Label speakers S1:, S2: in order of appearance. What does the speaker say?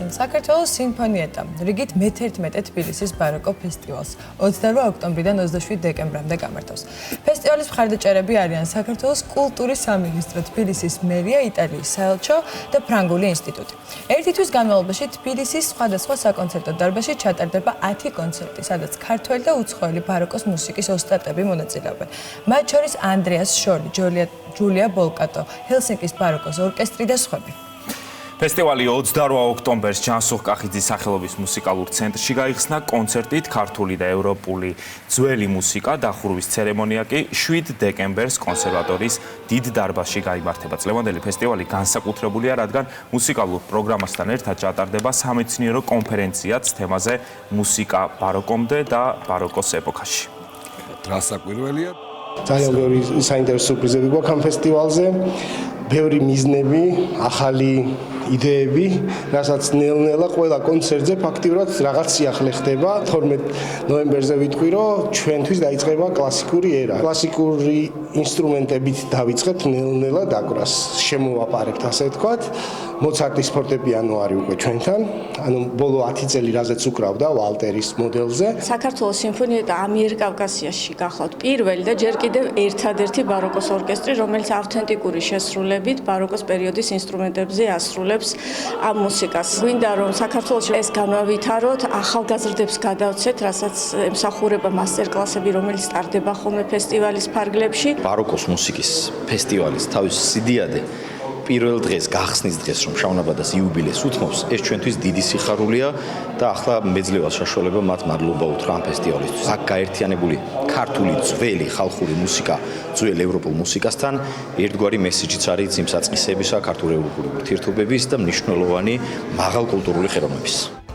S1: საქართველოს სიმფონიეტა რიგით მე-11 თბილისის ბაროკო ფესტივალს 28 ოქტომბრიდან 27 დეკემბრამდე გამართავს. ფესტივალის მხარდაჭერები არიან საქართველოს კულტურის სამინისტრო, თბილისის მერია, იტალიის საელჩო და ფრანგული ინსტიტუტი. ერთი თვის განმავლობაში თბილისის სხვადასხვა საკონცერტო დარბაზში ჩატარდება 10 კონცერტი, სადაც ქართველი და უცხოელი ბაროკოს მუსიკის ოსტატები მონაწილეობენ. მათ შორის ანდრეას შორი, ჯულია ბოლკატო, ჰელსინკის ბაროკოს ორკესტრი და სხვები.
S2: ფესტივალი 28 ოქტომბერს ჯანსუღ კახიძის სახელობის მუსიკალურ ცენტრში გაიხსნა კონცერტით ქართული და ევროპული ძველი მუსიკა დახურვის ცერემონია კი 7 დეკემბერს კონსერვატორიის დიდ დარბაზში გაიმართება. წლევანდელი ფესტივალი განსაკუთრებულია, რადგან მუსიკალურ პროგრამასთან ერთად ჩატარდება სამეცნიერო კონფერენციაც თემაზე მუსიკა ბაროკომდე და ბაროკოს ეპოქაში.
S3: დრასაკვირველია.
S4: ძალიან ბევრი საინტერესო სურპრიზები გვაქვს ამ ფესტივალზე. ბევრი მიზნები, ახალი იდეები, რასაც ნელ-ნელა ყველა კონცერტზე ფაქტიურად რაღაც სიახლე ხდება. 12 ნოემბერზე ვიტყვი, რომ ჩვენთვის დაიწყება კლასიკური ერა. კლასიკური ინსტრუმენტებით დავიწყებთ ნელ-ნელა დაკვრას. შემოვაპარებთ, ასე ვთქვათ. მოცარტის ფორტეპიანო არის უკვე ჩვენთან. ანუ ბოლო 10 წელი რაზეც უკრავდა ვალტერის მოდელზე.
S5: საქართველოს სიმფონიეტა ამიერკავკასიაში გახლავთ პირველი და ჯერ კიდევ ერთადერთი ბაროკოს ორკესტრი, რომელიც ავთენტიკური შესრულებით ბაროკოს პერიოდის ინსტრუმენტებზე ასრულებს ამ მუსიკას. გვინდა რომ საქართველოში ეს განავითაროთ, ახალგაზრდებს გადავცეთ, რასაც ემსახურება მასტერკლასები, რომელიც ტარდება ხოლმე ფესტივალის ფარგლებში.
S6: ბაროკოს მუსიკის ფესტივალის თავის სიდიადე პირველ დღეს, გახსნის დღეს, რომ შავნაბადას იუბილეს უთმობს, ეს ჩვენთვის დიდი სიხარულია და ახლა მეძლევა საშუალება მათ მადლობა უთხრა ამ ფესტივალისთვის. აქ გაერთიანებული ქართული ძველი ხალხური მუსიკა, ძველ ევროპულ მუსიკასთან ერთგვარი მესიჯიც არის იმ საწყისებისა ქართულ-ევროპული ურთიერთობების და მნიშვნელოვანი მაღალკულტურული ხელოვნების.